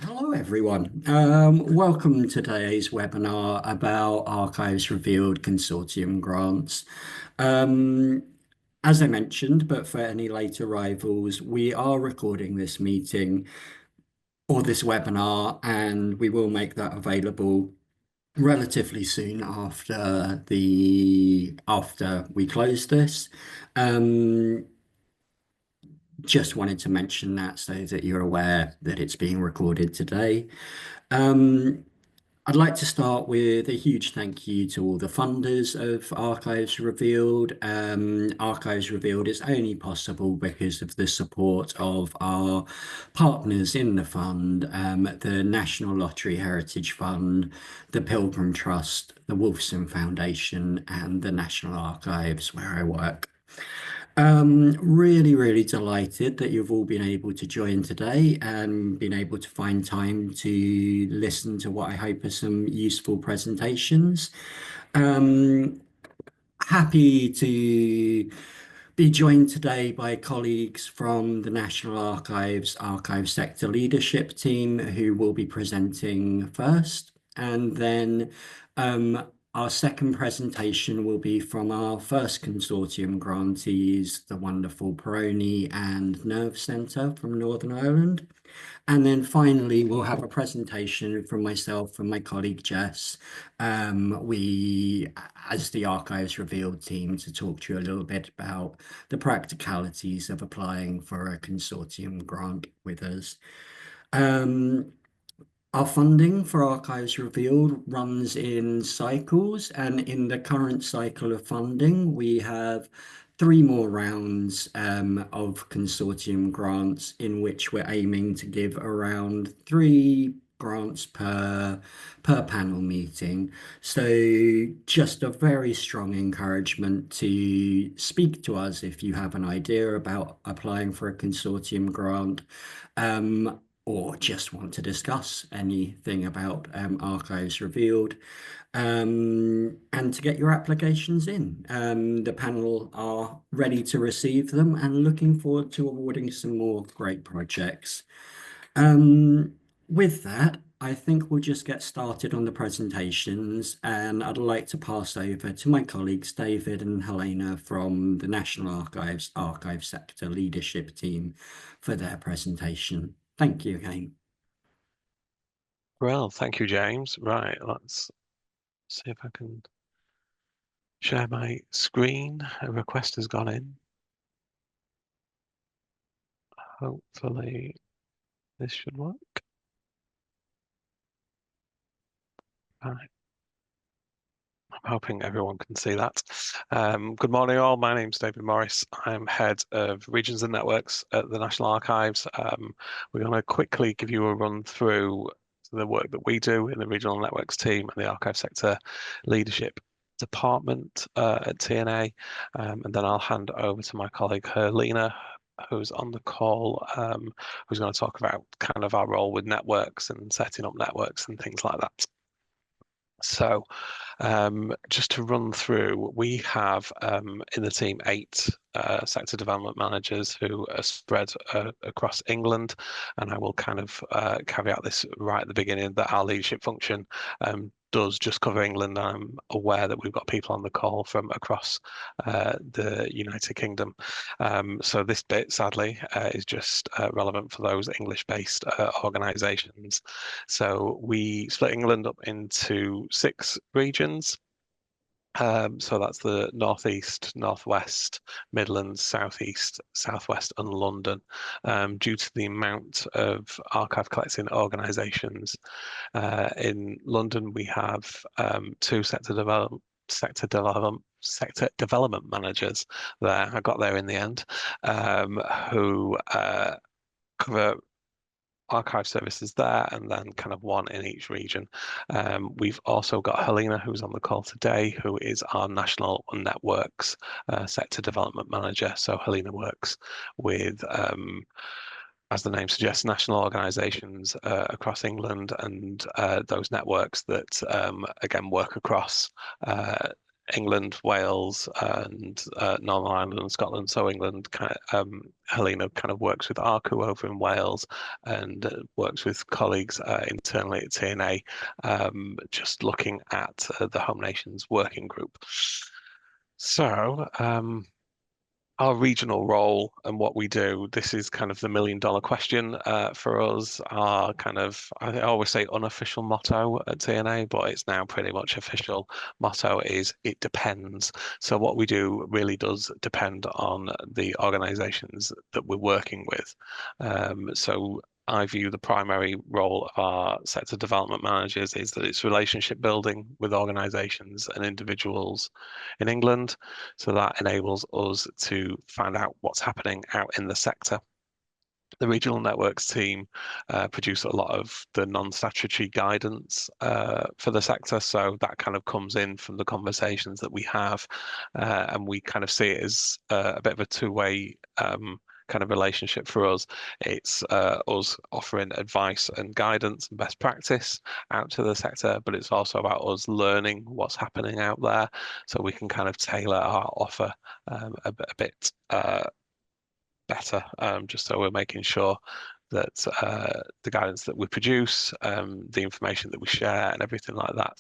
Hello, everyone. Welcome to today's webinar about Archives Revealed Consortium grants. Um, as I mentioned, but for any late arrivals, we are recording this meeting or this webinar, and we will make that available relatively soon after we close this. Um, just wanted to mention that so that you're aware that it's being recorded today. Um, I'd like to start with a huge thank you to all the funders of Archives Revealed. Archives Revealed is only possible because of the support of our partners in the fund, the National Lottery Heritage Fund, the Pilgrim Trust, the Wolfson Foundation, and the National Archives, where I work. Really delighted that you've all been able to join today and been able to find time to listen to what I hope are some useful presentations. Um, Happy to be joined today by colleagues from the National Archives Archive Sector Leadership Team who will be presenting first. And then our second presentation will be from our first consortium grantees, the wonderful Peroni and Nerve Centre from Northern Ireland. And then finally, we'll have a presentation from myself and my colleague Jess. We, as the Archives Revealed team, to talk to you a little bit about the practicalities of applying for a consortium grant with us. Our funding for Archives Revealed runs in cycles, and in the current cycle of funding, we have three more rounds of consortium grants in which we're aiming to give around three grants per panel meeting. So just a very strong encouragement to speak to us if you have an idea about applying for a consortium grant. Or just want to discuss anything about Archives Revealed, and to get your applications in. The panel are ready to receive them and looking forward to awarding some more great projects. With that, I think we'll just get started on the presentations, and I'd like to pass over to my colleagues, David and Helena from the National Archives Archive Sector Leadership Team for their presentation. Thank you again. Well, thank you, James. Right, let's see if I can share my screen. A request has gone in. Hopefully this should work. Right. I'm hoping everyone can see that. Good morning, all. My name's David Morris. I'm head of Regions and Networks at the National Archives. We're going to quickly give you a run through the work that we do in the Regional Networks team and the Archive Sector Leadership Department at TNA. And then I'll hand over to my colleague Helena, who's on the call, who's going to talk about kind of our role with networks and setting up networks and things like that. So just to run through, we have in the team 8 sector development managers who are spread across England, and I will kind of caveat this right at the beginning that our leadership function does just cover England. I'm aware that we've got people on the call from across the United Kingdom. So this bit, sadly, is just relevant for those English-based organisations. So we split England up into 6 regions. So that's the Northeast, Northwest, Midlands, Southeast, Southwest, and London. Due to the amount of archive collecting organisations in London, we have 2 sector development managers there. I got there in the end, who cover archive services there, and then kind of 1 in each region. We've also got Helena, who's on the call today, who is our National Networks Sector Development Manager. So Helena works with, as the name suggests, national organisations across England and those networks that, again, work across England, Wales, and Northern Ireland and Scotland. So England, Helena kind of works with ARCU over in Wales and works with colleagues internally at TNA, just looking at the Home Nations Working Group. So our regional role and what we do, this is kind of the million-dollar question for us. Our kind of, I always say unofficial motto at TNA, but it's now pretty much official motto is it depends. So what we do really does depend on the organizations that we're working with. So I view the primary role of our sector development managers is that it's relationship building with organizations and individuals in England. So that enables us to find out what's happening out in the sector. The regional networks team produce a lot of the non-statutory guidance for the sector. So that kind of comes in from the conversations that we have, and we kind of see it as a bit of a two-way kind of relationship for us. It's us offering advice and guidance and best practice out to the sector, but it's also about us learning what's happening out there so we can kind of tailor our offer a bit better, just so we're making sure that the guidance that we produce, the information that we share and everything like that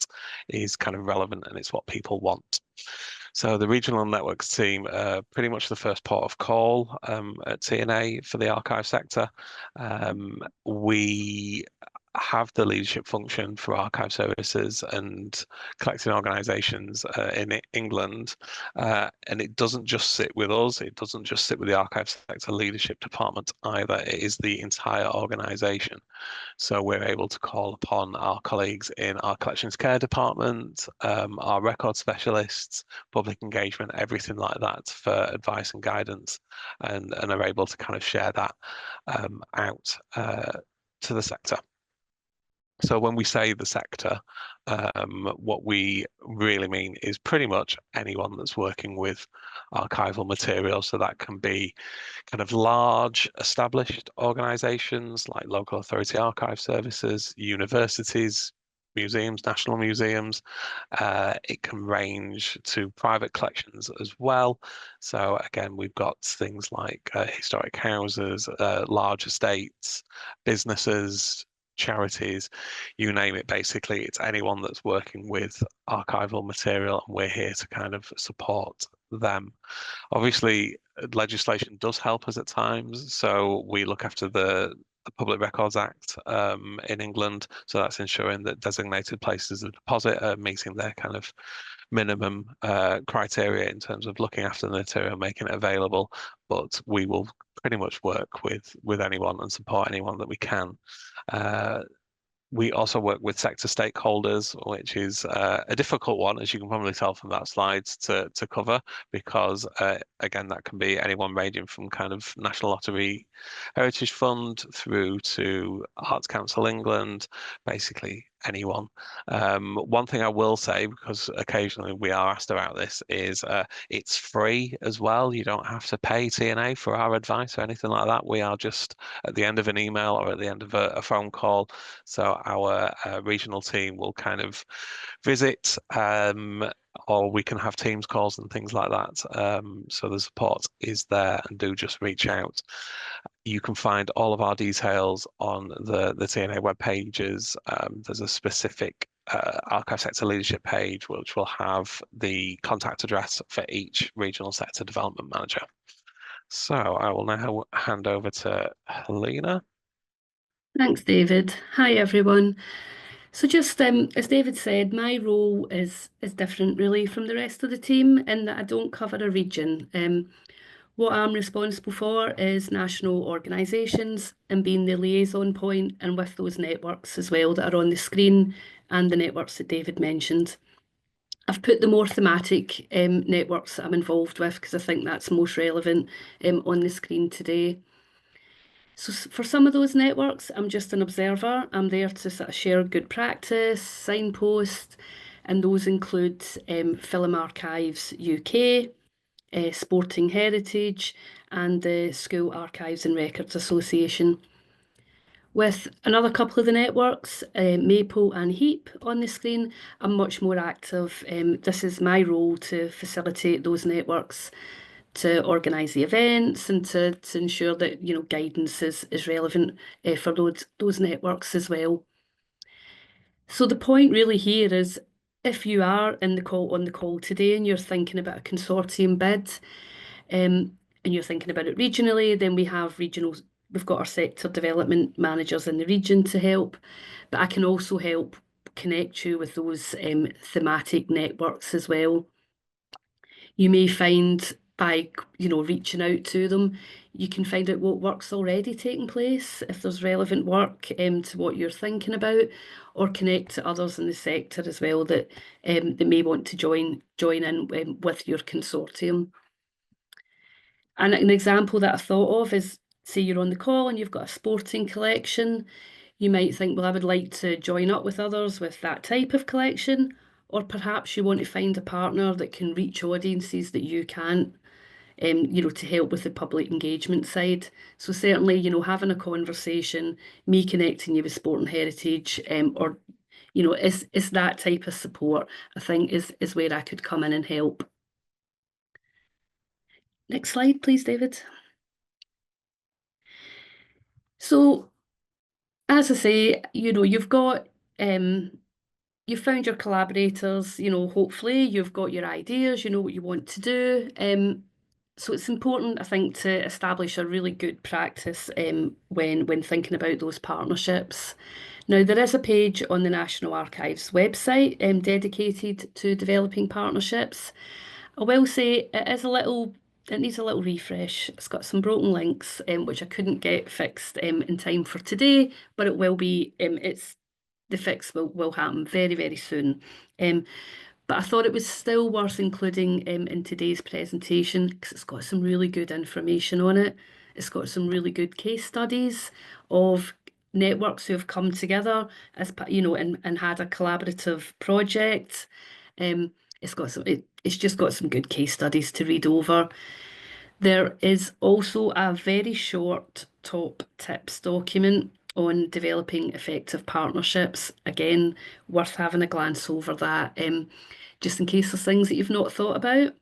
is kind of relevant and it's what people want. So the regional networks team are pretty much the first port of call at TNA for the archive sector. We have the leadership function for archive services and collecting organisations in England, and it doesn't just sit with us. It doesn't just sit with the archive sector leadership department either. It is the entire organisation. So we're able to call upon our colleagues in our collections care department, our record specialists, public engagement, everything like that for advice and guidance, and are able to kind of share that out to the sector. So when we say the sector, what we really mean is pretty much anyone that's working with archival material. So that can be kind of large established organizations like local authority archive services, universities, museums, national museums. It can range to private collections as well. So again, we've got things like historic houses, large estates, businesses, charities, you name it. Basically, it's anyone that's working with archival material, and we're here to kind of support them. Obviously, legislation does help us at times, so we look after the Public Records Act in England, so that's ensuring that designated places of deposit are meeting their kind of minimum criteria in terms of looking after the material, making it available. But we will pretty much work with anyone and support anyone that we can. We also work with sector stakeholders, which is a difficult one, as you can probably tell from that slide, to cover, because again, that can be anyone ranging from kind of National Lottery Heritage Fund through to Arts Council England, basically anyone. One thing I will say, because occasionally we are asked about this, is it's free as well. You don't have to pay TNA for our advice or anything like that. We are just at the end of an email or at the end of a phone call. So our regional team will kind of visit, or we can have Teams calls and things like that. So the support is there, and do just reach out. You can find all of our details on the TNA web pages. There's a specific archive sector leadership page, which will have the contact address for each regional sector development manager. So I will now hand over to Helena. Thanks, David. Hi, everyone. So just as David said, my role is different really from the rest of the team in that I don't cover a region. What I'm responsible for is national organisations and being the liaison point and with those networks as well that are on the screen and the networks that David mentioned. I've put the more thematic networks that I'm involved with because I think that's most relevant on the screen today. So for some of those networks, I'm just an observer. I'm there to sort of share good practice, signpost, and those include Film Archives UK, Sporting Heritage, and the School Archives and Records Association. With another couple of the networks, Maple and Heap on the screen, I'm much more active. This is my role to facilitate those networks, to organise the events and to ensure that guidance is relevant for those networks as well. So the point really here is, if you are on the call today and you're thinking about a consortium bid, and you're thinking about it regionally, then we've got our sector development managers in the region to help, but I can also help connect you with those thematic networks as well. You may find by reaching out to them, you can find out what work's already taking place, if there's relevant work to what you're thinking about, or connect to others in the sector as well that may want to join in with your consortium. And an example that I thought of is, say you're on the call and you've got a sporting collection. You might think, well, I would like to join up with others with that type of collection, or perhaps you want to find a partner that can reach audiences that you can't, to help with the public engagement side. So certainly, having a conversation, me connecting you with sport and heritage, or is that type of support, I think is where I could come in and help. Next slide, please, David. So, as I say, you've got, you've found your collaborators, hopefully you've got your ideas, you know what you want to do. So it's important, I think, to establish a really good practice when thinking about those partnerships. Now, there is a page on the National Archives website dedicated to developing partnerships. I will say it needs a little refresh. It's got some broken links, which I couldn't get fixed in time for today, but it will be, the fix will happen very, very soon. But I thought it was still worth including in today's presentation because it's got some really good information on it. It's got some really good case studies of networks who have come together and had a collaborative project. It's just got some good case studies to read over. There is also a very short top tips document on developing effective partnerships. Again, worth having a glance over that, just in case there's things that you've not thought about.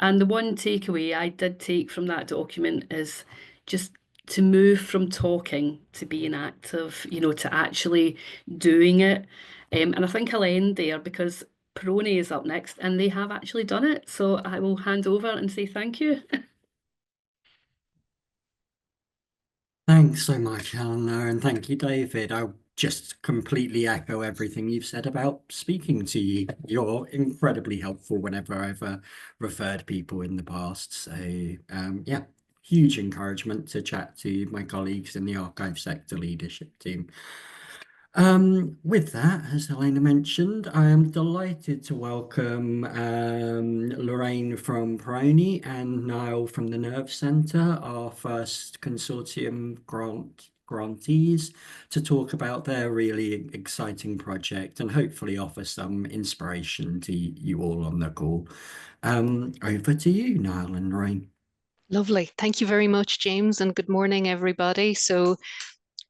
And the one takeaway I did take from that document is just to move from talking to being active, to actually doing it. And I think I'll end there because Peroni is up next and they have actually done it. So I will hand over and say thank you. Thanks so much, Eleanor, and thank you, David. I'll just completely echo everything you've said about speaking to you. You're incredibly helpful whenever I've referred people in the past. So, yeah, huge encouragement to chat to my colleagues in the archive sector leadership team. With that, as Helena mentioned, I am delighted to welcome Lorraine from Peroni and Niall from the Nerve Centre, our first consortium grantees, to talk about their really exciting project and hopefully offer some inspiration to you all on the call. Over to you, Niall and Lorraine. Lovely. Thank you very much, James, and good morning, everybody. So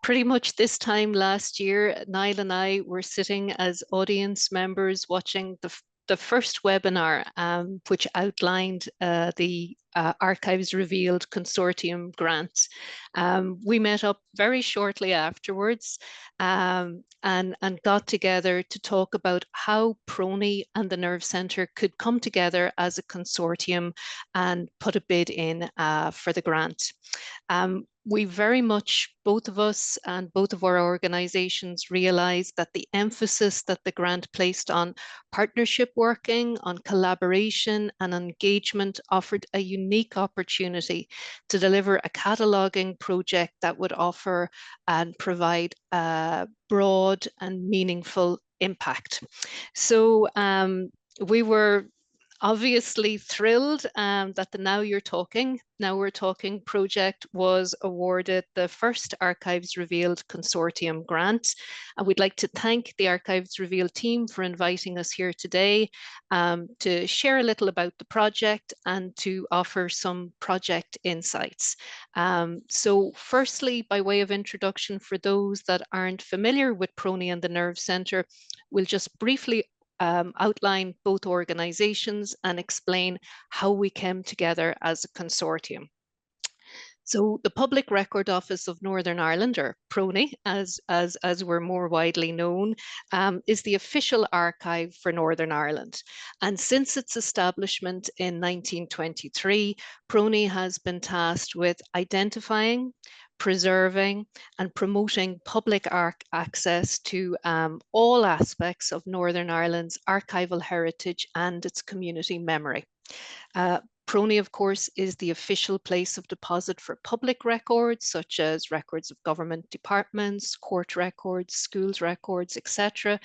pretty much this time last year, Niall and I were sitting as audience members watching the first webinar, which outlined the Archives Revealed Consortium grants. We met up very shortly afterwards and got together to talk about how Peroni and the Nerve Centre could come together as a consortium and put a bid in for the grant. We very much, both of us and both of our organizations, realized that the emphasis that the grant placed on partnership working, on collaboration and engagement offered a unique opportunity to deliver a cataloging project that would offer and provide a broad and meaningful impact. So we were obviously thrilled that the Now We're Talking project was awarded the first Archives Revealed Consortium grant. And we'd like to thank the Archives Revealed team for inviting us here today to share a little about the project and to offer some project insights. So firstly, by way of introduction, for those that aren't familiar with PRONI and the Nerve Centre, we'll just briefly outline both organizations and explain how we came together as a consortium. So the Public Record Office of Northern Ireland, or PRONI, as we're more widely known, is the official archive for Northern Ireland. And since its establishment in 1923, PRONI has been tasked with identifying, preserving and promoting public access to all aspects of Northern Ireland's archival heritage and its community memory. PRONI, of course, is the official place of deposit for public records, such as records of government departments, court records, schools records, etc.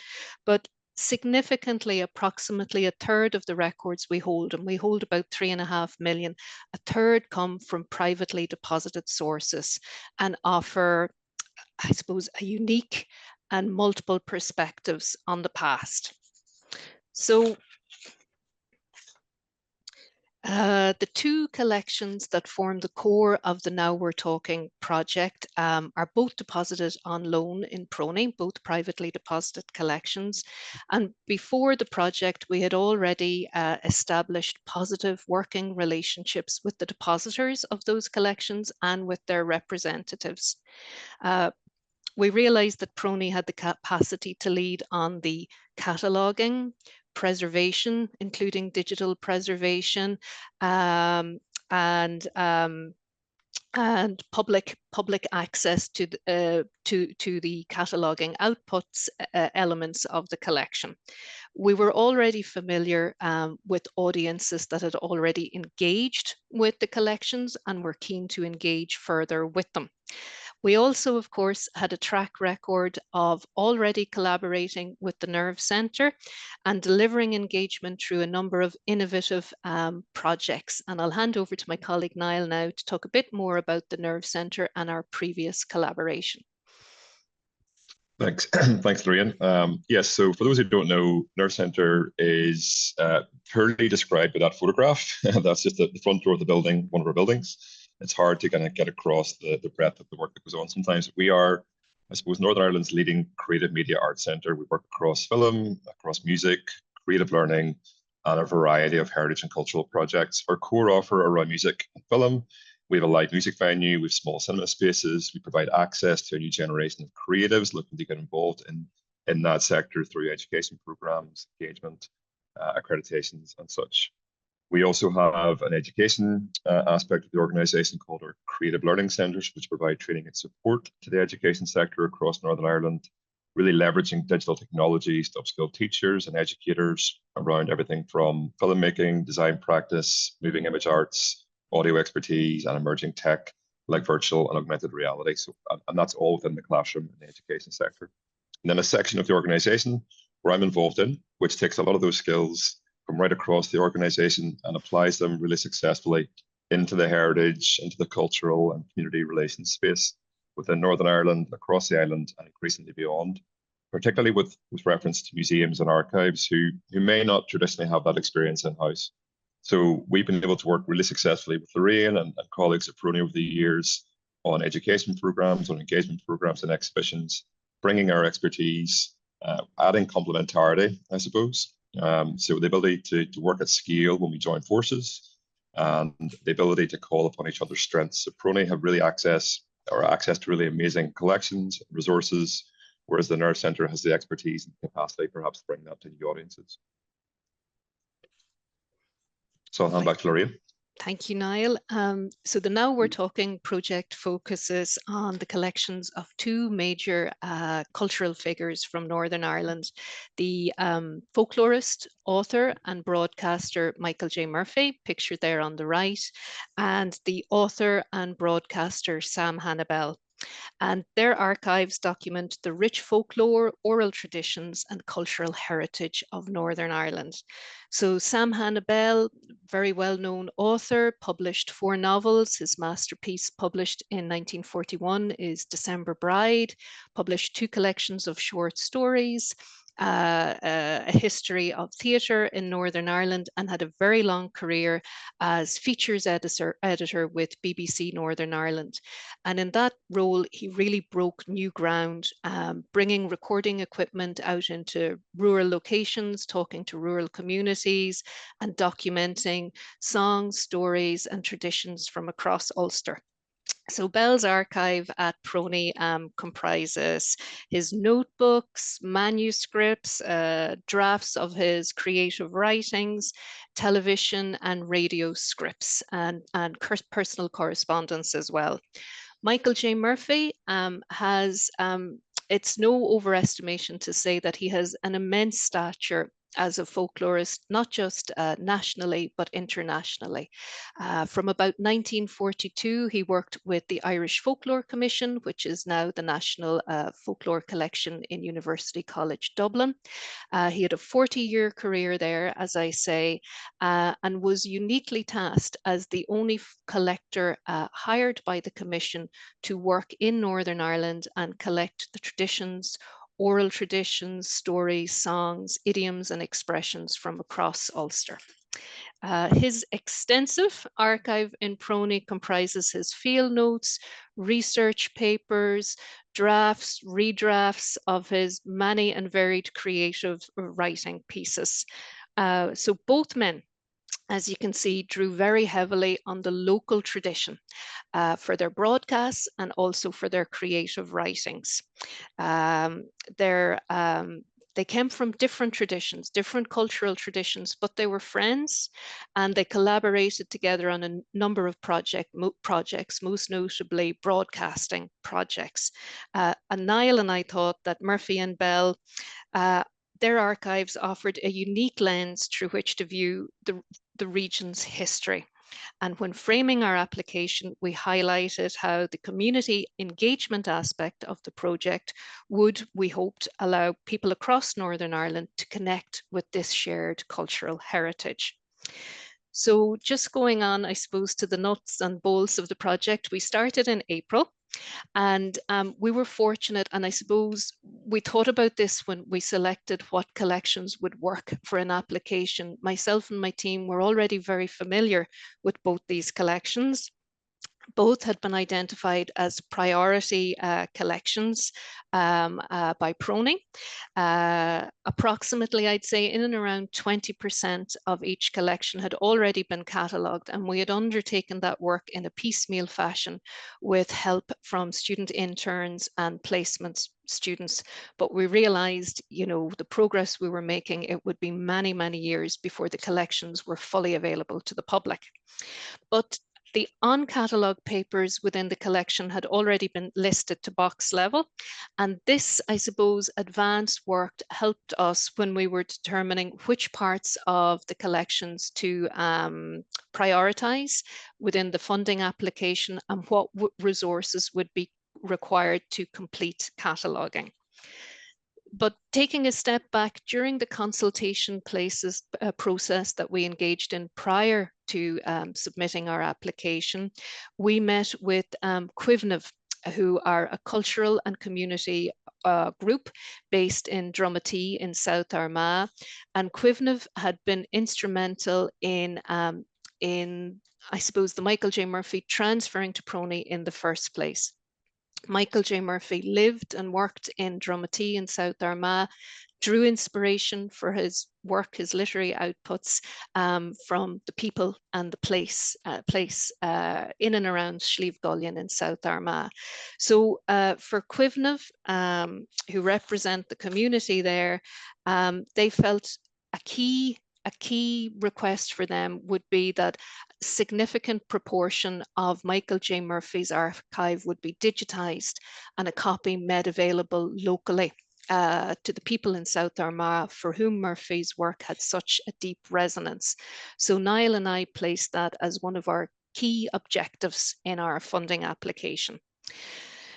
But significantly, approximately a third of the records we hold, and we hold about 3.5 million, a third come from privately deposited sources and offer, I suppose, a unique and multiple perspectives on the past. So the two collections that form the core of the Now We're Talking project are both deposited on loan in PRONI, both privately deposited collections. And before the project, we had already established positive working relationships with the depositors of those collections and with their representatives. We realized that PRONI had the capacity to lead on the cataloguing, preservation, including digital preservation, and public access to the cataloguing outputs elements of the collection. We were already familiar with audiences that had already engaged with the collections and were keen to engage further with them. We also, of course, had a track record of already collaborating with the Nerve Centre and delivering engagement through a number of innovative projects. And I'll hand over to my colleague Niall now to talk a bit more about the Nerve Centre and our previous collaboration. Thanks, thanks, Lorraine. Yes, so for those who don't know, Nerve Centre is purely described by that photograph. That's just the front door of the building, one of our buildings. It's hard to kind of get across the breadth of the work that goes on. Sometimes we are, I suppose, Northern Ireland's leading creative media arts centre. We work across film, across music, creative learning, and a variety of heritage and cultural projects. Our core offer around music and film. We have a live music venue, we have small cinema spaces, we provide access to a new generation of creatives looking to get involved in that sector through education programs, engagement, accreditations and such. We also have an education aspect of the organisation called our Creative Learning Centres, which provide training and support to the education sector across Northern Ireland, really leveraging digital technologies to upskill teachers and educators around everything from filmmaking, design practice, moving image arts, audio expertise, and emerging tech like virtual and augmented reality. So, and that's all within the classroom in the education sector. And then a section of the organisation where I'm involved in, which takes a lot of those skills from right across the organisation and applies them really successfully into the heritage, into the cultural and community relations space within Northern Ireland, across the island, and increasingly beyond, particularly with reference to museums and archives who may not traditionally have that experience in-house. So we've been able to work really successfully with Lorraine and colleagues at PRONI over the years on education programs, on engagement programs and exhibitions, bringing our expertise, adding complementarity, I suppose. So the ability to work at scale when we join forces, and the ability to call upon each other's strengths. So PRONI have really access to really amazing collections, resources, whereas the Nerve Centre has the expertise and capacity perhaps to bring that to new audiences. So I'll hand back to Lorraine. Thank you, Niall. So the Now We're Talking project focuses on the collections of two major cultural figures from Northern Ireland, the folklorist, author and broadcaster Michael J. Murphy, pictured there on the right, and the author and broadcaster Sam Hannibal. And their archives document the rich folklore, oral traditions, and cultural heritage of Northern Ireland. So Sam Hannah-Bell, very well-known author, published 4 novels. His masterpiece, published in 1941, is December Bride, published 2 collections of short stories, a history of theatre in Northern Ireland, and had a very long career as features editor with BBC Northern Ireland. And in that role, he really broke new ground, bringing recording equipment out into rural locations, talking to rural communities, and documenting songs, stories, and traditions from across Ulster. So Bell's archive at Prony comprises his notebooks, manuscripts, drafts of his creative writings, television and radio scripts, and personal correspondence as well. Michael J. Murphy has, it's no overestimation to say that he has an immense stature as a folklorist, not just nationally, but internationally. From about 1942, he worked with the Irish Folklore Commission, which is now the National Folklore Collection in University College Dublin. He had a 40-year career there, as I say, and was uniquely tasked as the only collector hired by the Commission to work in Northern Ireland and collect the traditions, oral traditions, stories, songs, idioms, and expressions from across Ulster. His extensive archive in Prony comprises his field notes, research papers, drafts, redrafts of his many and varied creative writing pieces. So both men, as you can see, drew very heavily on the local tradition for their broadcasts and also for their creative writings. They came from different traditions, different cultural traditions, but they were friends, and they collaborated together on a number of projects, most notably broadcasting projects. And Niall and I thought that Murphy and Bell, their archives offered a unique lens through which to view the region's history. And when framing our application, we highlighted how the community engagement aspect of the project would, we hoped, allow people across Northern Ireland to connect with this shared cultural heritage. So just going on, I suppose, to the nuts and bolts of the project, we started in April. And we were fortunate, and I suppose we thought about this when we selected what collections would work for an application. Myself and my team were already very familiar with both these collections. Both had been identified as priority collections by Prony. Approximately, I'd say, in and around 20% of each collection had already been catalogued, and we had undertaken that work in a piecemeal fashion with help from student interns and placement students. But we realized, you know, the progress we were making, it would be many, many years before the collections were fully available to the public. But the uncatalogued papers within the collection had already been listed to box level. And this, I suppose, advanced work helped us when we were determining which parts of the collections to prioritize within the funding application and what resources would be required to complete cataloguing. But taking a step back, during the consultation process that we engaged in prior to submitting our application, we met with Cuivnev, who are a cultural and community group based in Drumatee in South Armagh. And Cuivnev had been instrumental in, I suppose, the Michael J. Murphy transferring to Prony in the first place. Michael J. Murphy lived and worked in Drumatee in South Armagh, drew inspiration for his work, his literary outputs from the people and the place in and around Slieve-Gullion in South Armagh. So for Cuivnev, who represent the community there, they felt a key request for them would be that a significant proportion of Michael J. Murphy's archive would be digitized and a copy made available locally to the people in South Armagh for whom Murphy's work had such a deep resonance. So Niall and I placed that as one of our key objectives in our funding application.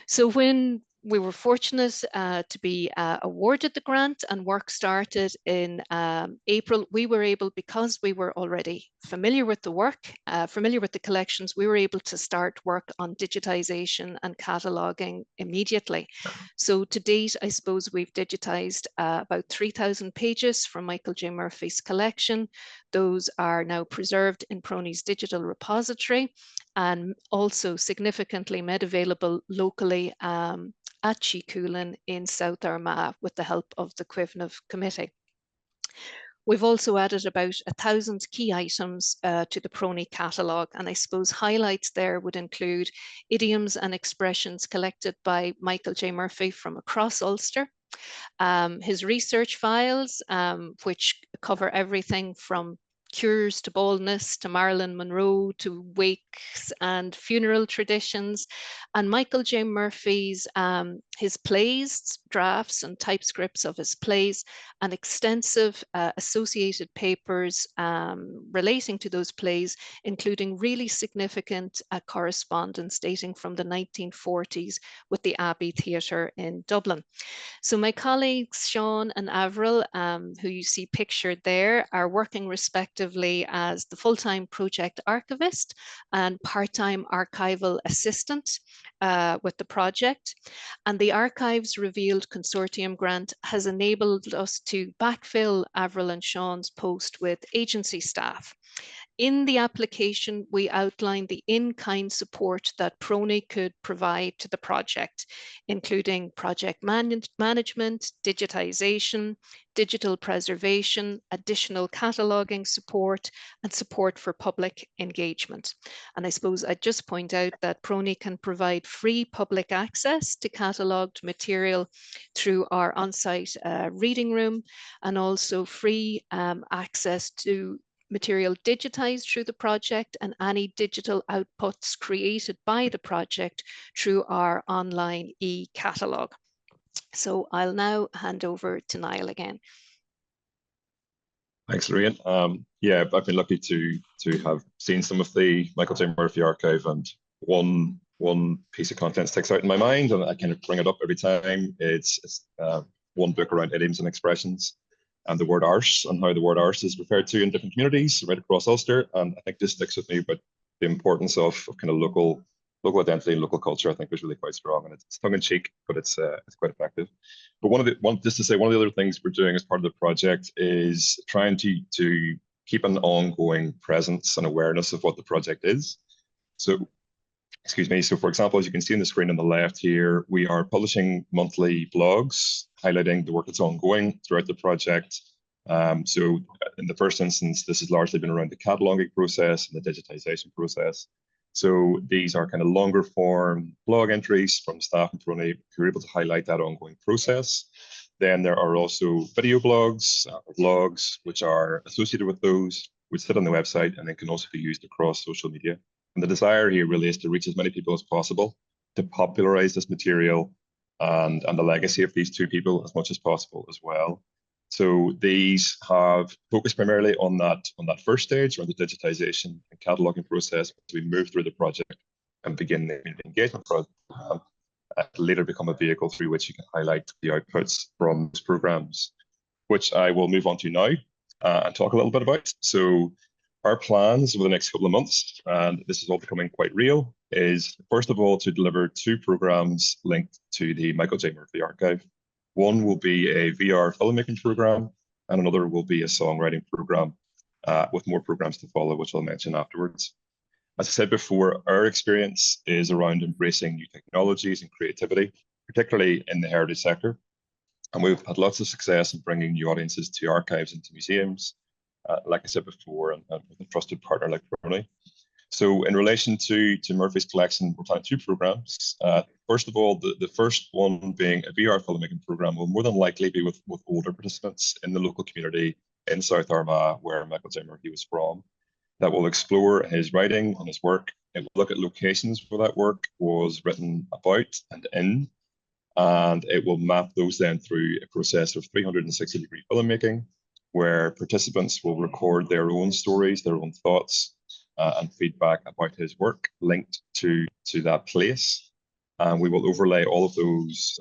So when we were fortunate to be awarded the grant and work started in April, we were able, because we were already familiar with the work, familiar with the collections, we were able to start work on digitization and cataloging immediately. So to date, I suppose we've digitized about 3,000 pages from Michael J. Murphy's collection. Those are now preserved in Prony's digital repository and also significantly made available locally at Chicoulin in South Armagh with the help of the Cuimhnigh Committee. We've also added about 1,000 key items to the Prony catalogue, and I suppose highlights there would include idioms and expressions collected by Michael J. Murphy from across Ulster, his research files, which cover everything from cures to baldness to Marilyn Monroe to wakes and funeral traditions, and Michael J. Murphy's his plays, drafts and typescripts of his plays, and extensive associated papers relating to those plays, including really significant correspondence dating from the 1940s with the Abbey Theatre in Dublin. So my colleagues, Sean and Avril, who you see pictured there, are working respectively as the full-time project archivist and part-time archival assistant with the project. And the Archives Revealed Consortium grant has enabled us to backfill Avril and Sean's post with agency staff. In the application, we outlined the in-kind support that Prony could provide to the project, including project management, digitization, digital preservation, additional cataloging support, and support for public engagement. And I suppose I'd just point out that Prony can provide free public access to catalogued material through our on-site reading room, and also free access to material digitized through the project and any digital outputs created by the project through our online e-catalogue. So I'll now hand over to Niall again. Thanks, Lorraine. Yeah, I've been lucky to have seen some of the Michael J. Murphy archive, and one piece of content sticks out in my mind, and I kind of bring it up every time. It's one book around idioms and expressions, and the word arse, and how the word arse is referred to in different communities right across Ulster. And I think this sticks with me, but the importance of kind of local identity and local culture, I think, was really quite strong. And it's tongue in cheek, but it's quite effective. But just to say, one of the other things we're doing as part of the project is trying to keep an ongoing presence and awareness of what the project is. So, excuse me. So, for example, as you can see on the screen on the left here, we are publishing monthly blogs highlighting the work that's ongoing throughout the project. So in the first instance, this has largely been around the cataloging process and the digitization process. So these are kind of longer form blog entries from staff in Prony who are able to highlight that ongoing process. Then there are also video blogs or vlogs, which are associated with those, which sit on the website and then can also be used across social media. And the desire here really is to reach as many people as possible, to popularize this material and the legacy of these two people as much as possible as well. So these have focused primarily on that first stage, around the digitization and cataloging process, as we move through the project and begin the engagement program, later become a vehicle through which you can highlight the outputs from these programs, which I will move on to now and talk a little bit about. So our plans over the next couple of months, and this is all becoming quite real, is first of all to deliver 2 programs linked to the Michael J. Murphy archive. One will be a VR filmmaking program, and another will be a songwriting program, with more programs to follow, which I'll mention afterwards. As I said before, our experience is around embracing new technologies and creativity, particularly in the heritage sector. And we've had lots of success in bringing new audiences to archives and to museums, like I said before, and with a trusted partner like Prony. So in relation to Murphy's collection, we're planning 2 programs. First of all, the first one being a VR filmmaking program will more than likely be with older participants in the local community in South Armagh, where Michael J. Murphy was from, that will explore his writing and his work. It will look at locations where that work was written about and in, and it will map those then through a process of 360-degree filmmaking, where participants will record their own stories, their own thoughts, and feedback about his work linked to that place. And we will overlay all of those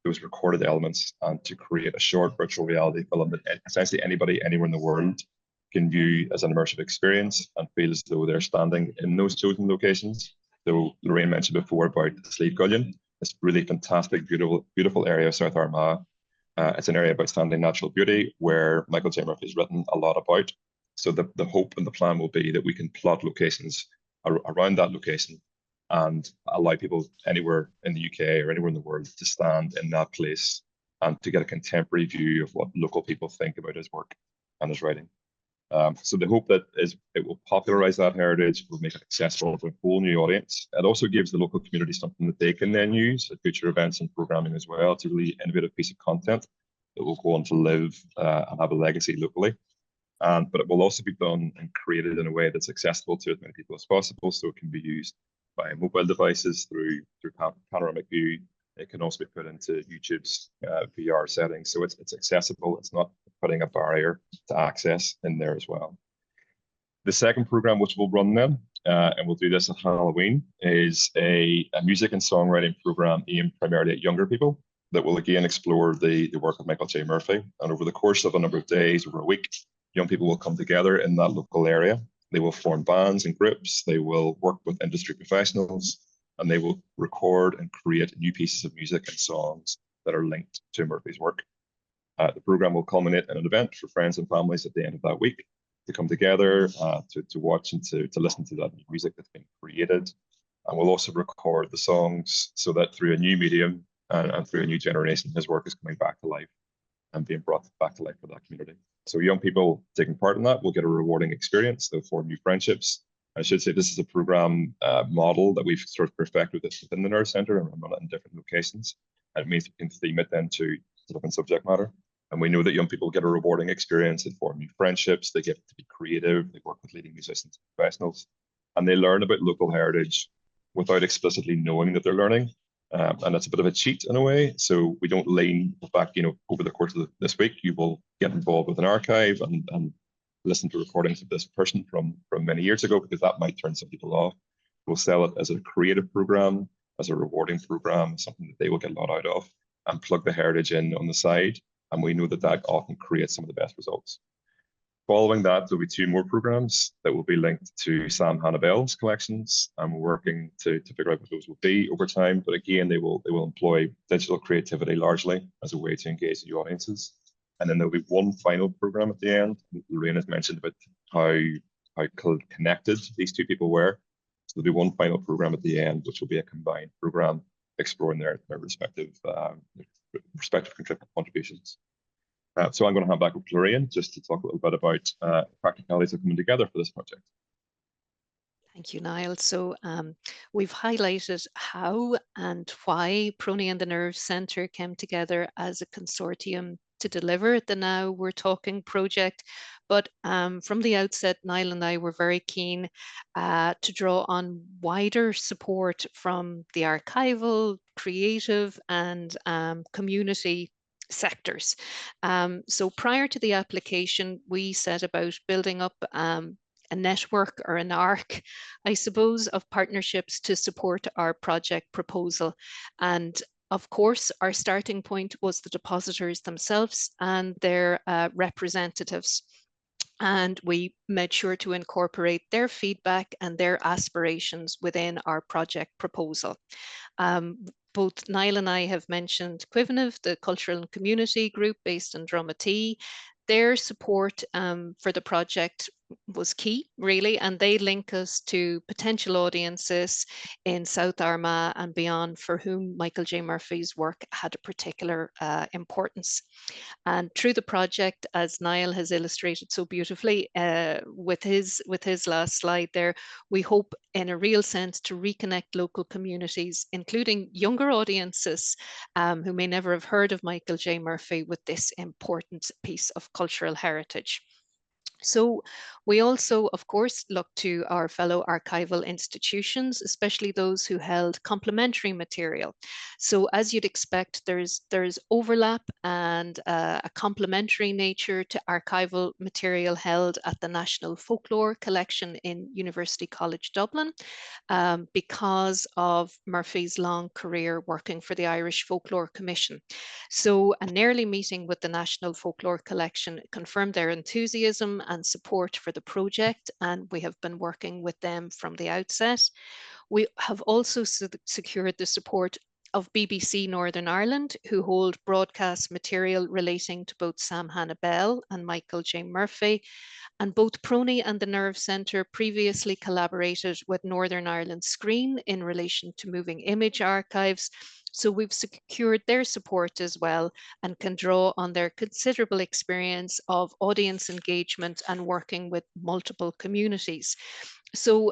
recorded elements and to create a short virtual reality film that essentially anybody anywhere in the world can view as an immersive experience and feel as though they're standing in those chosen locations. So Lorraine mentioned before about Sleeve Gullion, this really fantastic, beautiful area of South Armagh. It's an area of outstanding natural beauty where Michael J. Murphy has written a lot about. So the hope and the plan will be that we can plot locations around that location and allow people anywhere in the UK or anywhere in the world to stand in that place and to get a contemporary view of what local people think about his work and his writing. So the hope that is it will popularize that heritage, will make it accessible to a whole new audience. It also gives the local community something that they can then use at future events and programming as well. It's a really innovative piece of content that will go on to live and have a legacy locally. But it will also be done and created in a way that's accessible to as many people as possible, so it can be used by mobile devices through panoramic view. It can also be put into YouTube's VR settings, so it's accessible. It's not putting a barrier to access in there as well. The second program, which we'll run then, and we'll do this at Halloween, is a music and songwriting program aimed primarily at younger people that will again explore the work of Michael J. Murphy. And over the course of a number of days, over a week, young people will come together in that local area. They will form bands and groups. They will work with industry professionals, and they will record and create new pieces of music and songs that are linked to Murphy's work. The program will culminate in an event for friends and families at the end of that week to come together, to watch and to listen to that music that's been created. And we'll also record the songs so that through a new medium and through a new generation, his work is coming back to life and being brought back to life for that community. So young people taking part in that will get a rewarding experience. They'll form new friendships. I should say this is a program model that we've sort of perfected within the Nerve Centre and run it in different locations. And it means you can theme it then to different subject matter. And we know that young people get a rewarding experience. They form new friendships. They get to be creative. They work with leading musicians and professionals. And they learn about local heritage without explicitly knowing that they're learning. And it's a bit of a cheat in a way. So we don't lean back, over the course of this week, you will get involved with an archive and listen to recordings of this person from many years ago, because that might turn some people off. We'll sell it as a creative program, as a rewarding program, something that they will get a lot out of, and plug the heritage in on the side. And we know that that often creates some of the best results. Following that, there'll be 2 more programs that will be linked to Sam Hannibel's collections, and we're working to figure out what those will be over time. But again, they will employ digital creativity largely as a way to engage new audiences. And then there'll be one final program at the end. Lorraine has mentioned about how connected these 2 people were. So there'll be one final program at the end, which will be a combined program exploring their respective contributions. So I'm going to hand back over to Lorraine just to talk a little bit about practicalities of coming together for this project. Thank you, Niall. So we've highlighted how and why Prony and the Nerve Centre came together as a consortium to deliver the Now We're Talking project. But from the outset, Niall and I were very keen to draw on wider support from the archival, creative and community sectors. So prior to the application, we set about building up a network or an arc, I suppose, of partnerships to support our project proposal. And of course, our starting point was the depositors themselves and their representatives. And we made sure to incorporate their feedback and their aspirations within our project proposal. Both Niall and I have mentioned Cuivenav, the cultural and community group based in Dromitty. Their support for the project was key, really, and they link us to potential audiences in South Armagh and beyond for whom Michael J. Murphy's work had a particular importance. And through the project, as Niall has illustrated so beautifully with his last slide there, we hope in a real sense to reconnect local communities, including younger audiences who may never have heard of Michael J. Murphy, with this important piece of cultural heritage. So we also, of course, look to our fellow archival institutions, especially those who held complementary material. So as you'd expect, there's overlap and a complementary nature to archival material held at the National Folklore Collection in University College Dublin, because of Murphy's long career working for the Irish Folklore Commission. So an early meeting with the National Folklore Collection confirmed their enthusiasm and support for the project, and we have been working with them from the outset. We have also secured the support of BBC Northern Ireland, who hold broadcast material relating to both Sam Hannah Bell and Michael J. Murphy. And both Prony and the Nerve Centre previously collaborated with Northern Ireland Screen in relation to moving image archives. So we've secured their support as well and can draw on their considerable experience of audience engagement and working with multiple communities. So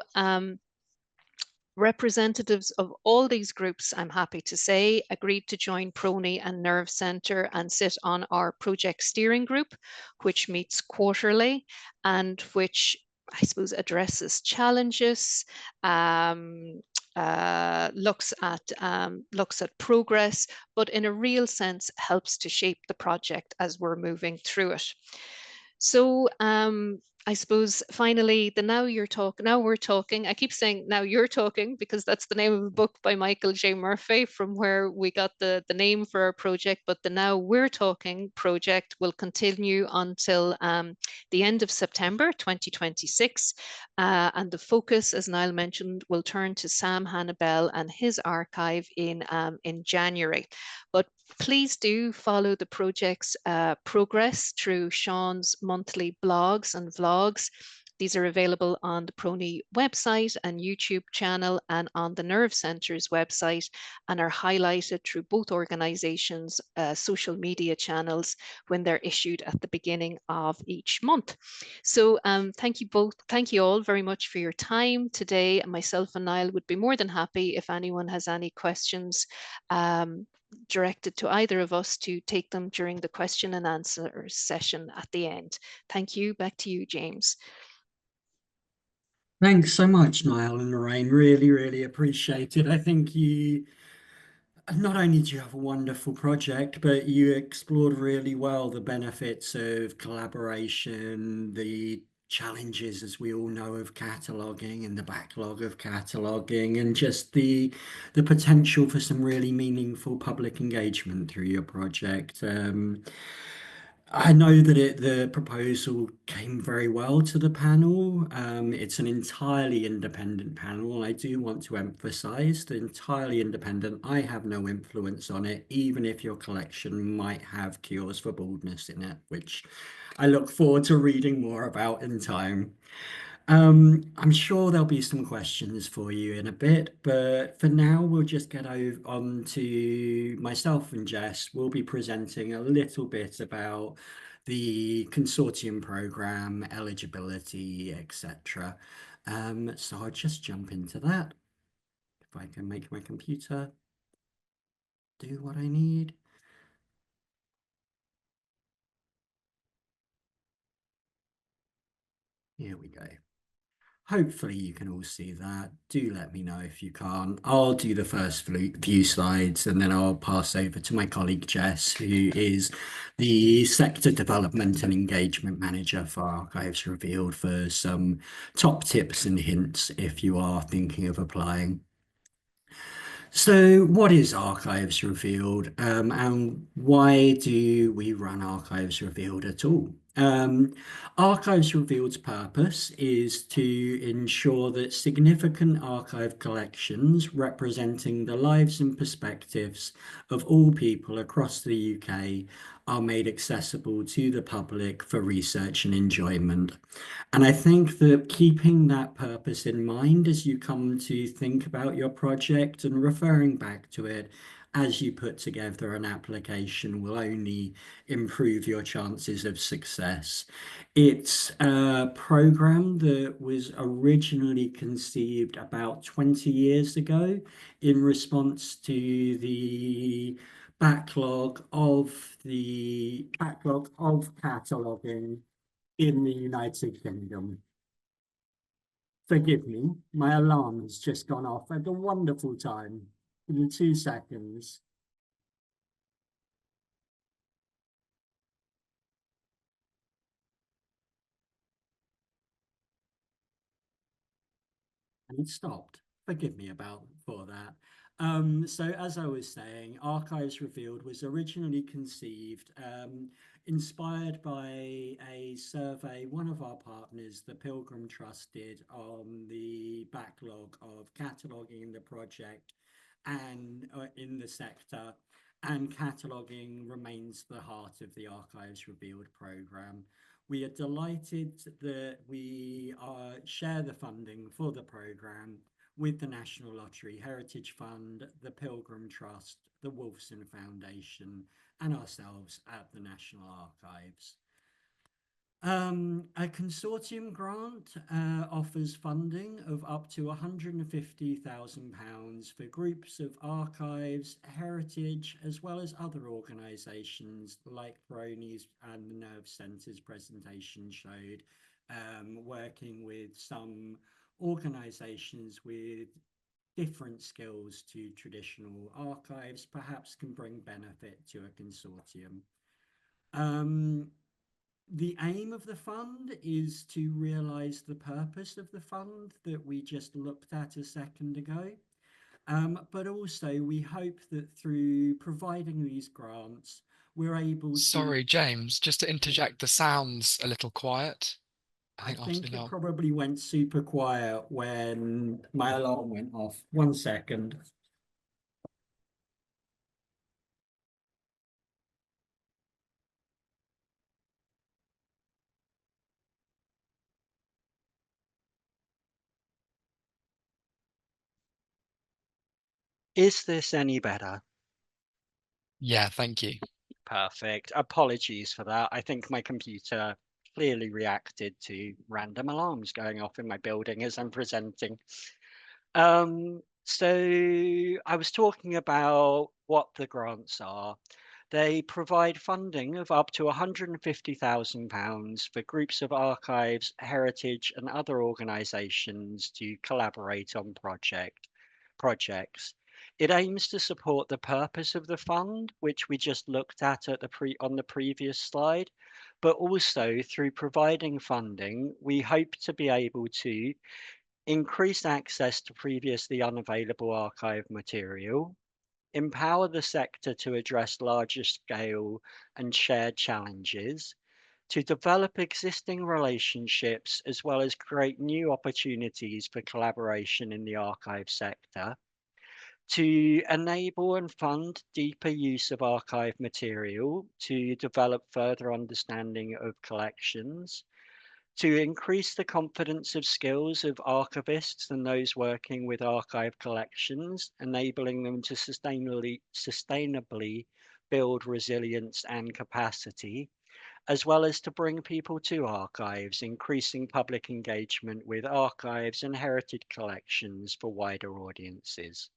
representatives of all these groups, I'm happy to say, agreed to join Prony and Nerve Centre and sit on our project steering group, which meets quarterly and which I suppose addresses challenges, looks at progress, but in a real sense helps to shape the project as we're moving through it. So I suppose finally, now we're talking. I keep saying now you're talking because that's the name of a book by Michael J. Murphy, from where we got the name for our project. But the Now We're Talking project will continue until the end of September 2026. And the focus, as Niall mentioned, will turn to Sam Hannah Bell and his archive in January. But please do follow the project's progress through Sean's monthly blogs and vlogs. These are available on the Prony website and YouTube channel and on the Nerve Centre's website, and are highlighted through both organisations' social media channels when they're issued at the beginning of each month. So thank you all very much for your time today. Myself and Niall would be more than happy if anyone has any questions directed to either of us to take them during the question and answer session at the end. Thank you. Back to you, James. Thanks so much, Niall and Lorraine. Really, really appreciate it. I think not only do you have a wonderful project, but you explored really well the benefits of collaboration, the challenges, as we all know, of cataloguing and the backlog of cataloguing, and just the potential for some really meaningful public engagement through your project. I know that the proposal came very well to the panel. It's an entirely independent panel, and I do want to emphasize the entirely independent. I have no influence on it, even if your collection might have cures for baldness in it, which I look forward to reading more about in time. I'm sure there'll be some questions for you in a bit, but for now, we'll just get on to myself and Jess. We'll be presenting a little bit about the consortium program, eligibility, etc. So I'll just jump into that. If I can make my computer do what I need. Here we go. Hopefully you can all see that. Do let me know if you can't. I'll do the first few slides and then I'll pass over to my colleague Jess, who is the Sector Development and Engagement Manager for Archives Revealed, for some top tips and hints if you are thinking of applying. So what is Archives Revealed, and why do we run Archives Revealed at all? Archives Revealed's purpose is to ensure that significant archive collections representing the lives and perspectives of all people across the UK are made accessible to the public for research and enjoyment. And I think that keeping that purpose in mind as you come to think about your project and referring back to it as you put together an application will only improve your chances of success. It's a program that was originally conceived about 20 years ago in response to the backlog of cataloguing in the United Kingdom. Forgive me, my alarm has just gone off at a wonderful time. Give me 2 seconds. And it stopped. Forgive me for that. So as I was saying, Archives Revealed was originally conceived, inspired by a survey one of our partners, the Pilgrim Trust, did on the backlog of cataloguing in the project and in the sector, and cataloguing remains the heart of the Archives Revealed programme. We are delighted that we share the funding for the programme with the National Lottery Heritage Fund, the Pilgrim Trust, the Wolfson Foundation, and ourselves at the National Archives. A consortium grant offers funding of up to £150,000 for groups of archives, heritage, as well as other organisations like Bronies and the Nerve Centre's presentation showed, working with some organisations with different skills to traditional archives, perhaps can bring benefit to a consortium. The aim of the fund is to realise the purpose of the fund that we just looked at a second ago. But also we hope that through providing these grants, we're able to... Sorry, James, just to interject, the sound's a little quiet. I think it probably went super quiet when my alarm went off. 1 second. Is this any better? Yeah, thank you. Perfect. Apologies for that. I think my computer clearly reacted to random alarms going off in my building as I'm presenting. So I was talking about what the grants are. They provide funding of up to £150,000 for groups of archives, heritage, and other organisations to collaborate on projects. It aims to support the purpose of the fund, which we just looked at on the previous slide, but also through providing funding, we hope to be able to increase access to previously unavailable archive material, empower the sector to address larger scale and shared challenges, to develop existing relationships as well as create new opportunities for collaboration in the archive sector, to enable and fund deeper use of archive material to develop further understanding of collections, to increase the confidence of skills of archivists and those working with archive collections, enabling them to sustainably build resilience and capacity, as well as to bring people to archives, increasing public engagement with archives and heritage collections for wider audiences.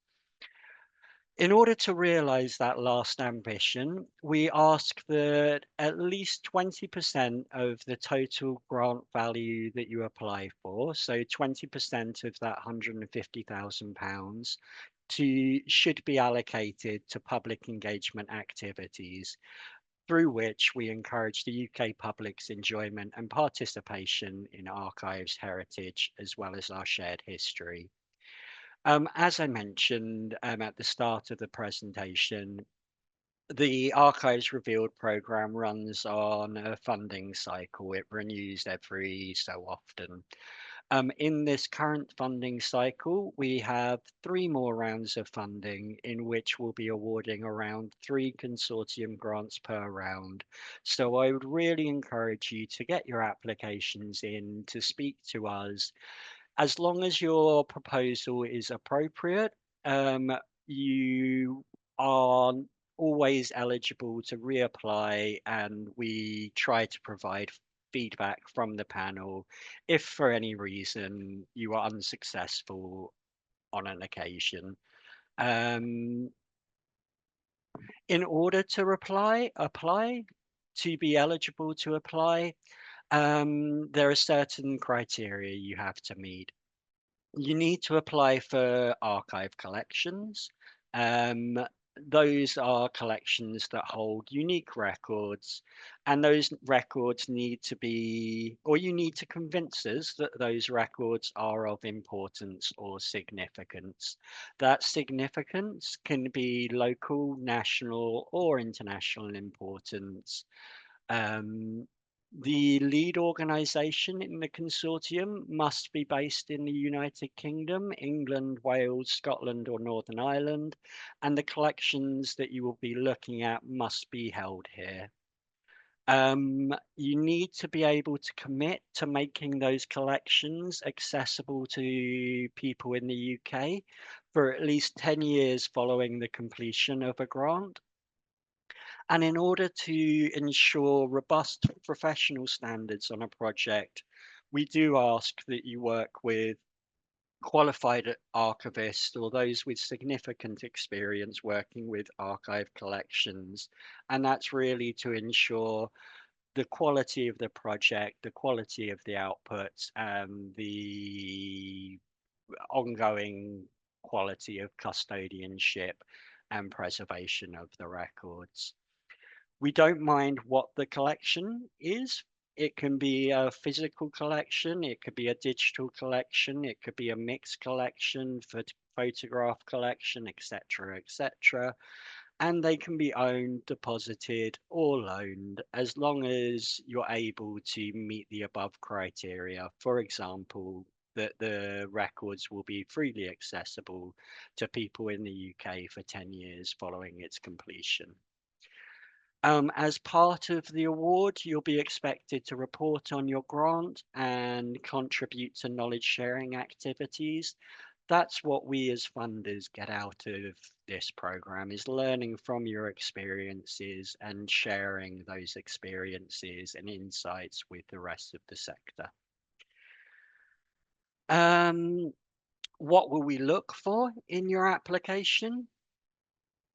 In order to realise that last ambition, we ask that at least 20% of the total grant value that you apply for, so 20% of that £150,000, should be allocated to public engagement activities, through which we encourage the UK public's enjoyment and participation in archives, heritage, as well as our shared history. As I mentioned at the start of the presentation, the Archives Revealed programme runs on a funding cycle. It renews every so often. In this current funding cycle, we have 3 more rounds of funding in which we'll be awarding around 3 consortium grants per round. So I would really encourage you to get your applications in, to speak to us. As long as your proposal is appropriate, you are always eligible to reapply, and we try to provide feedback from the panel if for any reason you are unsuccessful on an occasion. In order to apply, to be eligible to apply, There are certain criteria you have to meet. You need to apply for archive collections. Those are collections that hold unique records, and those records need to be, or you need to convince us that those records are of importance or significance. That significance can be local, national, or international importance. Um, the lead organisation in the consortium must be based in the United Kingdom, England, Wales, Scotland, or Northern Ireland, and the collections that you will be looking at must be held here. You need to be able to commit to making those collections accessible to people in the UK for at least 10 years following the completion of a grant. And in order to ensure robust professional standards on a project, we do ask that you work with qualified archivists or those with significant experience working with archive collections. And that's really to ensure the quality of the project, the quality of the outputs, and the ongoing quality of custodianship and preservation of the records. We don't mind what the collection is. It can be a physical collection, it could be a digital collection, it could be a mixed collection, photograph collection, etc., etc. And they can be owned, deposited, or loaned as long as you're able to meet the above criteria. For example, that the records will be freely accessible to people in the UK for 10 years following its completion. As part of the award, you'll be expected to report on your grant and contribute to knowledge sharing activities. That's what we as funders get out of this program, is learning from your experiences and sharing those experiences and insights with the rest of the sector. What will we look for in your application?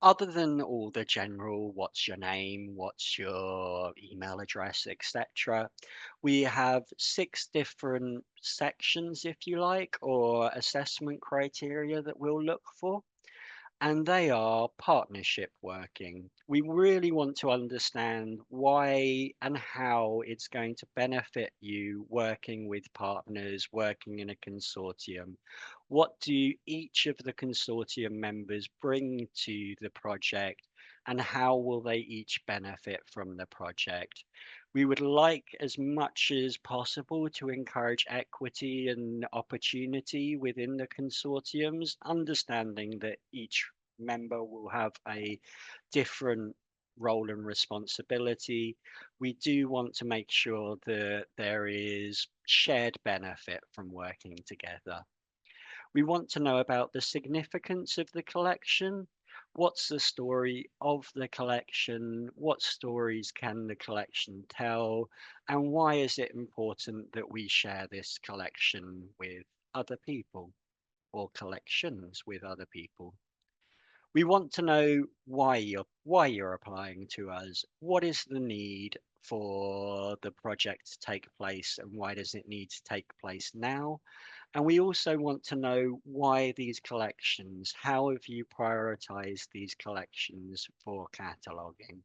Other than all the general, what's your name, what's your email address, etc., we have 6 different sections, if you like, or assessment criteria that we'll look for. And they are partnership working. We really want to understand why and how it's going to benefit you working with partners, working in a consortium. What do each of the consortium members bring to the project, and how will they each benefit from the project? We would like as much as possible to encourage equity and opportunity within the consortiums, understanding that each member will have a different role and responsibility. We do want to make sure that there is shared benefit from working together. We want to know about the significance of the collection. What's the story of the collection? What stories can the collection tell? And why is it important that we share this collection with other people, or collections with other people? We want to know why you're applying to us. What is the need for the project to take place, and why does it need to take place now? And we also want to know why these collections. How have you prioritized these collections for cataloguing?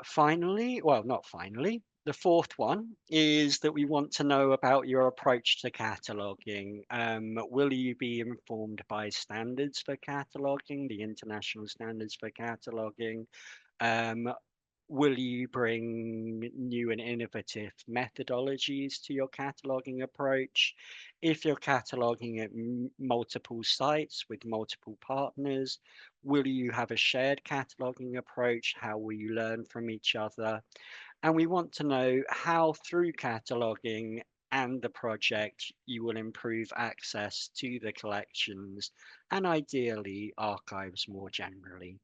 Finally, well, not finally, the fourth one is that we want to know about your approach to cataloguing. Will you be informed by standards for cataloguing, the international standards for cataloguing? Will you bring new and innovative methodologies to your cataloguing approach? If you're cataloguing at multiple sites with multiple partners, will you have a shared cataloguing approach? How will you learn from each other? And we want to know how, through cataloguing and the project, you will improve access to the collections and ideally archives more generally.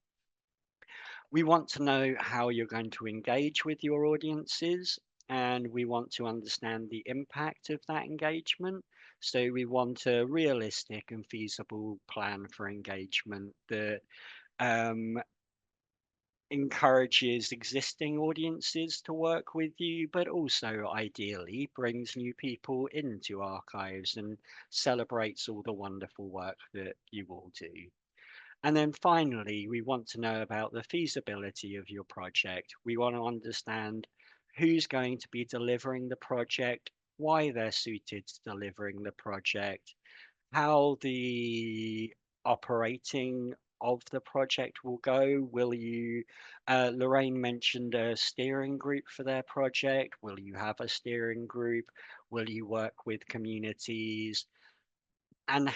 We want to know how you're going to engage with your audiences, and we want to understand the impact of that engagement. So we want a realistic and feasible plan for engagement that encourages existing audiences to work with you, but also ideally brings new people into archives and celebrates all the wonderful work that you all do. And then finally, we want to know about the feasibility of your project. We want to understand who's going to be delivering the project, why they're suited to delivering the project, how the operating of the project will go. Will you, Lorraine mentioned a steering group for their project. Will you have a steering group? Will you work with communities? And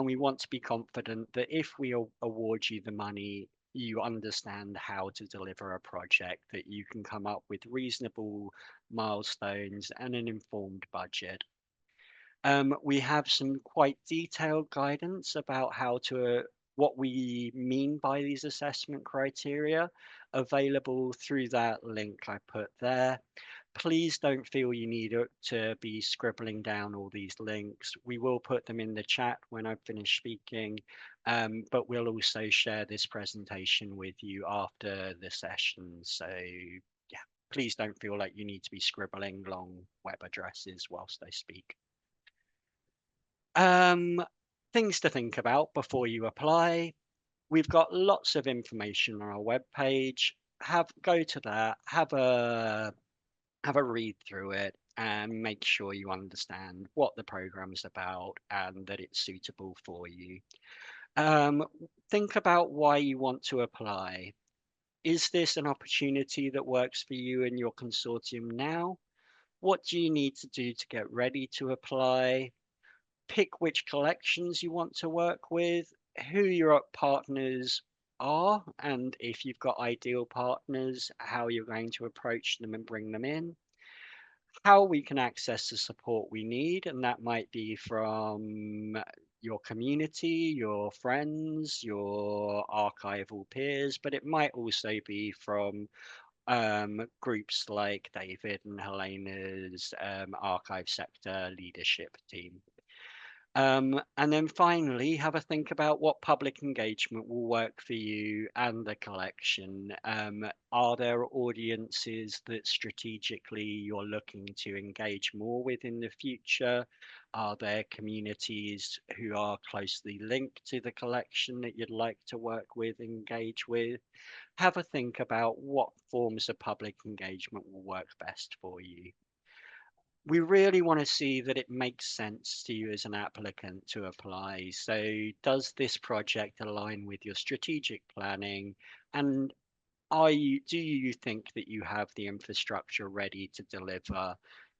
we want to be confident that if we award you the money, you understand how to deliver a project, that you can come up with reasonable milestones and an informed budget. We have some quite detailed guidance about what we mean by these assessment criteria available through that link I put there. Please don't feel you need to be scribbling down all these links. We will put them in the chat when I finish speaking, but we'll also share this presentation with you after the session. So yeah, please don't feel like you need to be scribbling long web addresses whilst I speak. Things to think about before you apply. We've got lots of information on our webpage. Go to that, have a read through it and make sure you understand what the program's about and that it's suitable for you. Think about why you want to apply. Is this an opportunity that works for you and your consortium now? What do you need to do to get ready to apply? Pick which collections you want to work with, who your partners are, and if you've got ideal partners, how you're going to approach them and bring them in. How we can access the support we need, and that might be from your community, your friends, your archival peers, but it might also be from groups like David and Helena's archive sector leadership team. And then finally, have a think about what public engagement will work for you and the collection. Are there audiences that strategically you're looking to engage more with in the future? Are there communities who are closely linked to the collection that you'd like to work with, engage with? Have a think about what forms of public engagement will work best for you. We really want to see that it makes sense to you as an applicant to apply. So does this project align with your strategic planning? And do you think that you have the infrastructure ready to deliver?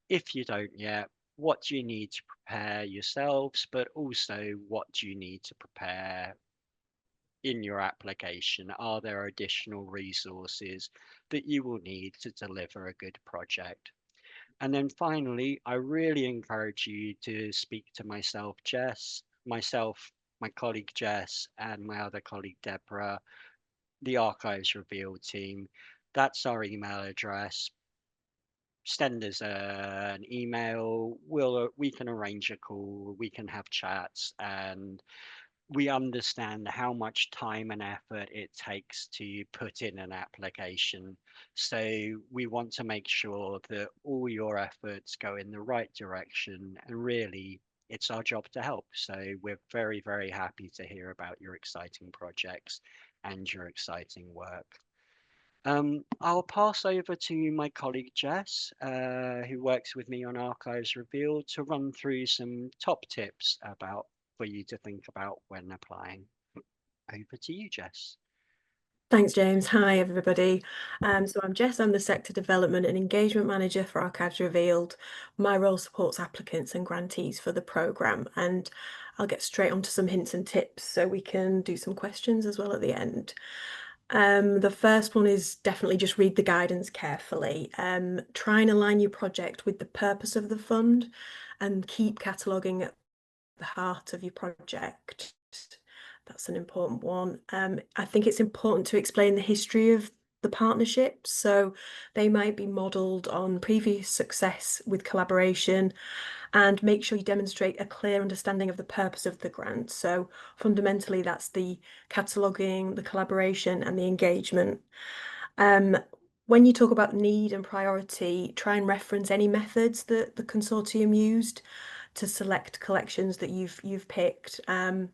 If you don't yet, what do you need to prepare yourselves, but also what do you need to prepare in your application? Are there additional resources that you will need to deliver a good project? And then finally, I really encourage you to speak to myself, my colleague Jess, and my other colleague Deborah, the Archives Revealed team. That's our email address. Send us an email. We can arrange a call. We can have chats, and we understand how much time and effort it takes to put in an application. So we want to make sure that all your efforts go in the right direction, and really it's our job to help. So we're very, very happy to hear about your exciting projects and your exciting work. I'll pass over to my colleague Jess, who works with me on Archives Revealed, to run through some top tips for you to think about when applying. Over to you, Jess. Thanks, James. Hi, everybody. So I'm Jess. I'm the Sector Development and Engagement Manager for Archives Revealed. My role supports applicants and grantees for the programme, and I'll get straight onto some hints and tips so we can do some questions as well at the end. The first one is definitely just read the guidance carefully. Try and align your project with the purpose of the fund and keep cataloguing at the heart of your project. That's an important one. I think it's important to explain the history of the partnerships. So they might be modelled on previous success with collaboration, and make sure you demonstrate a clear understanding of the purpose of the grant. So fundamentally, that's the cataloguing, the collaboration, and the engagement. When you talk about need and priority, try and reference any methods that the consortium used to select collections that you've picked. And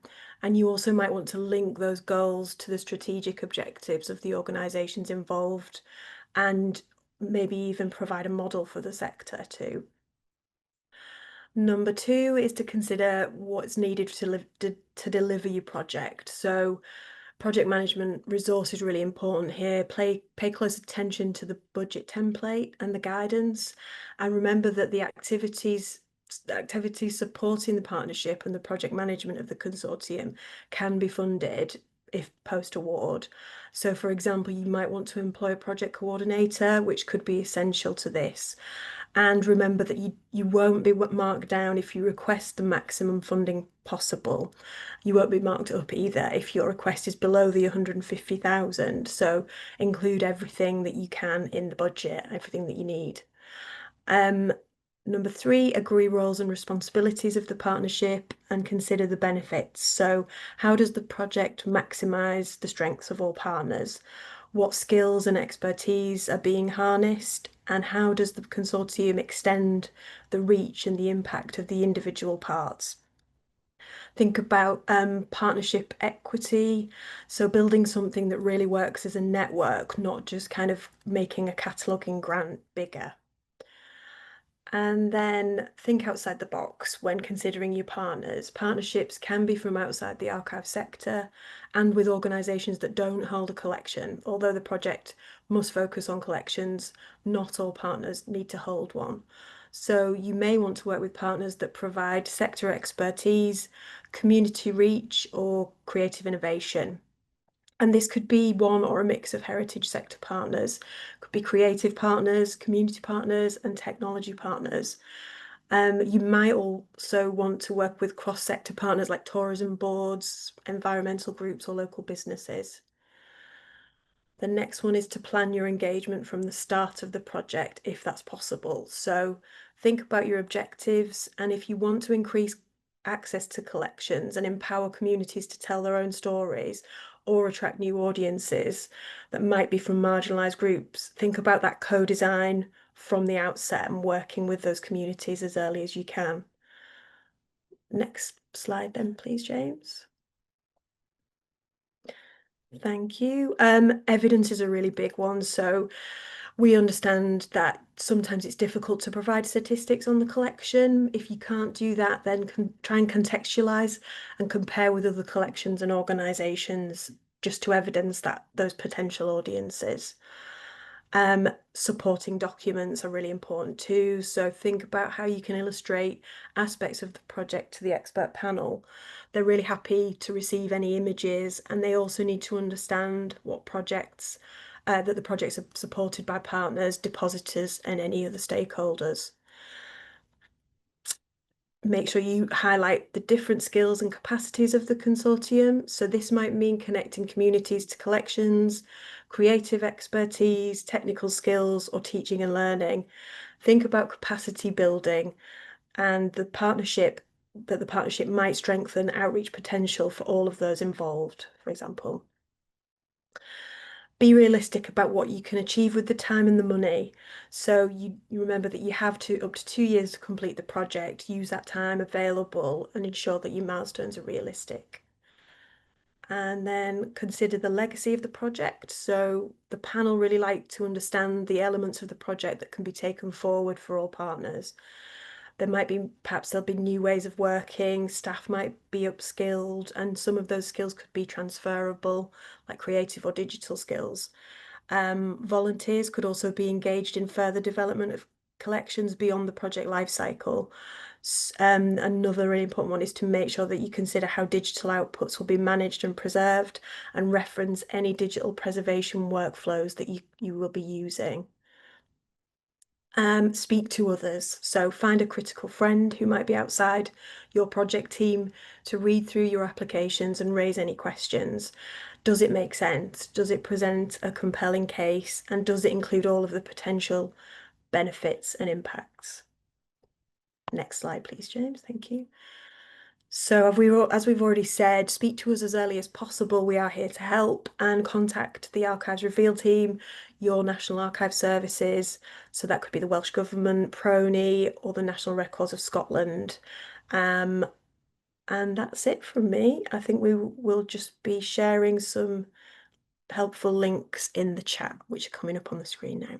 you also might want to link those goals to the strategic objectives of the organisations involved, and maybe even provide a model for the sector too. Number 2 is to consider what's needed to deliver your project. So project management resource is really important here. Pay close attention to the budget template and the guidance, and remember that the activities supporting the partnership and the project management of the consortium can be funded if post-award. So for example, you might want to employ a project coordinator, which could be essential to this. And remember that you won't be marked down if you request the maximum funding possible. You won't be marked up either if your request is below the 150,000. So include everything that you can in the budget, everything that you need. Number 3, agree roles and responsibilities of the partnership and consider the benefits. So how does the project maximise the strengths of all partners? What skills and expertise are being harnessed, and how does the consortium extend the reach and the impact of the individual parts? Think about partnership equity, so building something that really works as a network, not just kind of making a cataloguing grant bigger. And then think outside the box when considering your partners. Partnerships can be from outside the archive sector and with organisations that don't hold a collection. Although the project must focus on collections, not all partners need to hold one. So you may want to work with partners that provide sector expertise, community reach, or creative innovation. And this could be one or a mix of heritage sector partners, could be creative partners, community partners, and technology partners. You might also want to work with cross-sector partners like tourism boards, environmental groups, or local businesses. The next one is to plan your engagement from the start of the project, if that's possible. So think about your objectives, and if you want to increase access to collections and empower communities to tell their own stories, or attract new audiences that might be from marginalised groups, think about that co-design from the outset and working with those communities as early as you can. Next slide then, please, James. Thank you. Evidence is a really big one. So we understand that sometimes it's difficult to provide statistics on the collection. If you can't do that, then try and contextualise and compare with other collections and organisations just to evidence that those potential audiences. Supporting documents are really important too. So think about how you can illustrate aspects of the project to the expert panel. They're really happy to receive any images, and they also need to understand what projects that the projects are supported by partners, depositors, and any other stakeholders. Make sure you highlight the different skills and capacities of the consortium. So this might mean connecting communities to collections, creative expertise, technical skills, or teaching and learning. Think about capacity building and the partnership might strengthen outreach potential for all of those involved, for example. Be realistic about what you can achieve with the time and the money. So you remember that you have up to 2 years to complete the project. Use that time available and ensure that your milestones are realistic. And then consider the legacy of the project. So the panel really like to understand the elements of the project that can be taken forward for all partners. Perhaps there'll be new ways of working, staff might be upskilled, and some of those skills could be transferable, like creative or digital skills. Volunteers could also be engaged in further development of collections beyond the project lifecycle. Another really important one is to make sure that you consider how digital outputs will be managed and preserved, and reference any digital preservation workflows that you will be using. Speak to others. So find a critical friend who might be outside your project team to read through your applications and raise any questions. Does it make sense? Does it present a compelling case? And does it include all of the potential benefits and impacts? Next slide, please, James. Thank you. So as we've already said, speak to us as early as possible. We are here to help, and contact the Archives Reveal team, your National Archive Services. So that could be the Welsh Government, PRONI, or the National Records of Scotland. And that's it from me. I think we will just be sharing some helpful links in the chat, which are coming up on the screen now.